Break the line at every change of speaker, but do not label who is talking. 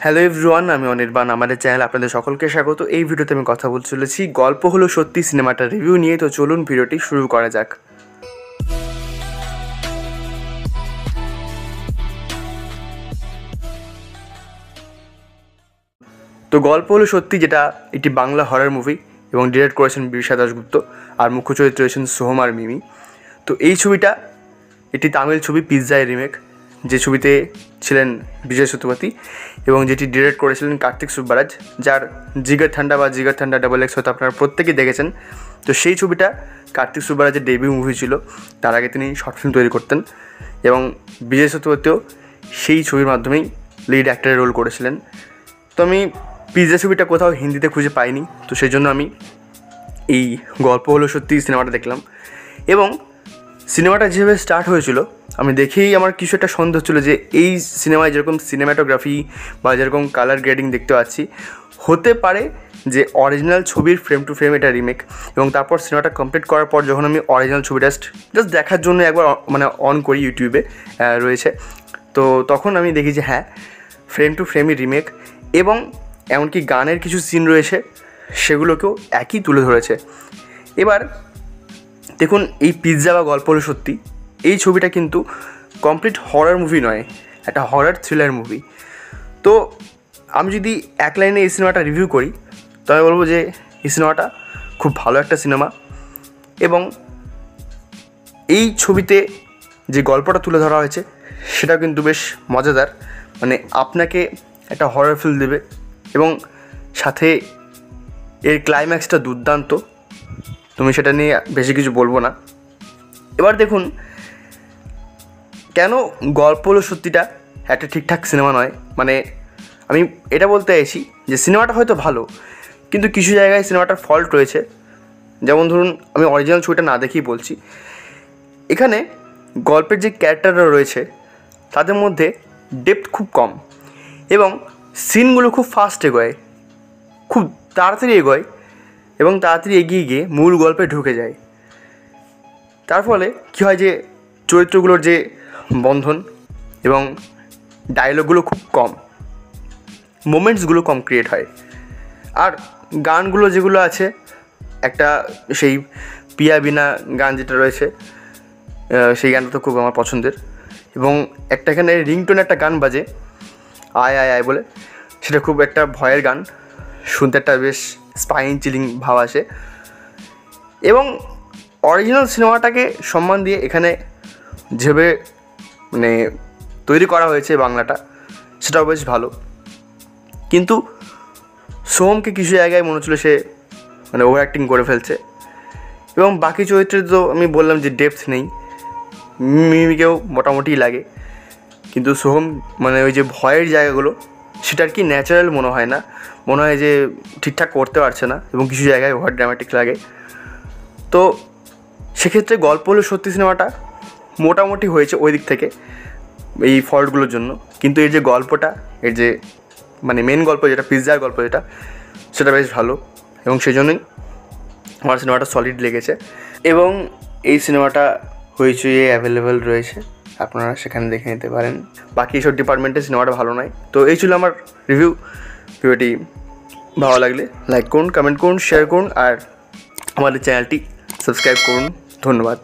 Hello everyone, আমি অনির্বাণ। আমাদের channel আপনাদের সকলকে স্বাগত। এই ভিডিওতে আমি কথা বলতে চলেছি গল্প হলো সত্যি সিনেমাটার রিভিউ নিয়ে। তো চলুন ভিডিওটি শুরু করা যাক। তো গল্প হলো সত্যি, যেটা একটি বাংলা হরর মুভি এবং ডিরেক্ট করেছেন বিরসা দাশগুপ্ত, আর মুখ্য চরিত্রে রয়েছেন সোহম আর মিমি। তো এই ছবিটা একটি তামিল ছবি, পিৎজার রিমেক, যে ছবিতে ছিলেন বিজয় সেতুপতি এবং যেটি ডিরেক্ট করেছিলেন কার্তিক সুব্বারাজ, যার জিগার ঠান্ডা বা জিগার ঠান্ডা XX হয়তো আপনারা প্রত্যেকেই দেখেছেন। তো সেই ছবিটা কার্তিক সুব্বারাজের ডেবিউ মুভি ছিল। তার আগে তিনি শর্ট ফিল্ম তৈরি করতেন এবং বিজয় সেতুপতিও সেই ছবির মাধ্যমেই লিড অ্যাক্টরের রোল করেছিলেন। তো আমি পিৎজা ছবিটা কোথাও হিন্দিতে খুঁজে পাইনি, তো সেই জন্য আমি এই গল্প হলো সত্যি সিনেমাটা দেখলাম। এবং সিনেমাটা যেভাবে স্টার্ট হয়েছিল, আমি দেখেই আমার কিছু একটা সন্দেহ ছিল যে এই সিনেমায় যেরকম সিনেমাটোগ্রাফি বা যেরকম কালার গ্রেডিং দেখতে পাচ্ছি, হতে পারে যে অরিজিনাল ছবির ফ্রেম টু ফ্রেম এটা রিমেক। এবং তারপর সিনেমাটা কমপ্লিট করার পর যখন আমি অরিজিনাল ছবিটা জাস্ট দেখার জন্য একবার অন করি, ইউটিউবে রয়েছে, তো তখন আমি দেখি যে হ্যাঁ, ফ্রেম টু ফ্রেমই রিমেক। এবং এমনকি গানের কিছু সিন রয়েছে, সেগুলোকেও একই তুলে ধরেছে। এবার দেখুন, এই পিৎজা বা গল্প হলো সত্যি এই ছবিটা কিন্তু কমপ্লিট হরর মুভি নয়, একটা হরর থ্রিলার মুভি। তো আমি যদি এক লাইনে এই সিনেমাটা রিভিউ করি, তবে বলবো যে এই সিনেমাটা খুব ভালো একটা সিনেমা। এবং এই ছবিতে যে গল্পটা তুলে ধরা হয়েছে সেটা কিন্তু বেশ মজাদার, আপনাকে একটা হরর ফিল দেবে এবং সাথে এর ক্লাইম্যাক্সটা দুর্দান্ত। তুমি সেটা নিয়ে বেশি কিছু বলবো না। এবার দেখুন, কেন গল্প হলো সত্যিটা একটা ঠিকঠাক সিনেমা নয়। আমি এটা বলতে চাইছি যে সিনেমাটা হয়তো ভালো, কিন্তু কিছু জায়গায় সিনেমাটার ফল্ট রয়েছে। যেমন ধরুন, আমি অরিজিনাল ছবিটা না দেখেই বলছি, এখানে গল্পের যে ক্যারেক্টাররা রয়েছে তাদের মধ্যে ডেপথ খুব কম এবং সিনগুলো খুব ফাস্ট এগোয়, খুব তাড়াতাড়ি এগোয় এবং তাড়াতাড়ি এগিয়ে গিয়ে মূল গল্পে ঢুকে যায়। তার ফলে কী হয় যে চরিত্রগুলোর যে বন্ধন এবং ডায়লগগুলো খুব কম, মোমেন্টসগুলো কম ক্রিয়েট হয়। আর গানগুলো যেগুলো আছে, একটা সেই পিয়া বিনা গান যেটা রয়েছে, সেই গানটা তো খুব আমার পছন্দের। এবং এখানে রিংটোনে একটা গান বাজে, আয় আয় আয় বলে, সেটা খুব একটা ভয়ের গান, শুনতে একটা বেশ স্পাইন চিলিং ভাব আসে। এবং অরিজিনাল সিনেমাটাকে সম্মান দিয়ে এখানে যেভাবে তৈরি করা হয়েছে বাংলাটা, সেটাও বেশ ভালো। কিন্তু সোহমকে কিছু জায়গায় মনে হচ্ছিলো সে ওভার অ্যাক্টিং করে ফেলছে। এবং বাকি চরিত্রে তো আমি বললাম যে ডেপথ নেই, মিমিকেও মোটামুটি লাগে, কিন্তু সোহম ওই যে ভয়ের জায়গাগুলো সেটা আর কি ন্যাচারাল মনে হয় না, মনে হয় যে ঠিকঠাক করতে পারছে না এবং কিছু জায়গায় ওভার ড্রামাটিক লাগে। তো সেক্ষেত্রে গল্প হলো সত্যি সিনেমাটা মোটামুটি হয়েছে ওই দিক থেকে, এই ফল্টগুলোর জন্য। কিন্তু এর যে গল্পটা, এর যে মেন গল্প যেটা, পিৎজার গল্প যেটা, সেটা বেশ ভালো এবং সেই জন্যই আমার সিনেমাটা সলিড লেগেছে। এবং এই সিনেমাটা হইচইয়ে অ্যাভেলেবেল রয়েছে, আপনারা সেখানে দেখে নিতে পারেন। বাকি এইসব ডিপার্টমেন্টে সিনেমাটা ভালো নয়। তো এই ছিল আমার রিভিউ। ভিডিওটি ভালো লাগলে লাইক করুন, কমেন্ট করুন, শেয়ার করুন আর আমাদের চ্যানেলটি সাবস্ক্রাইব করুন। ধন্যবাদ।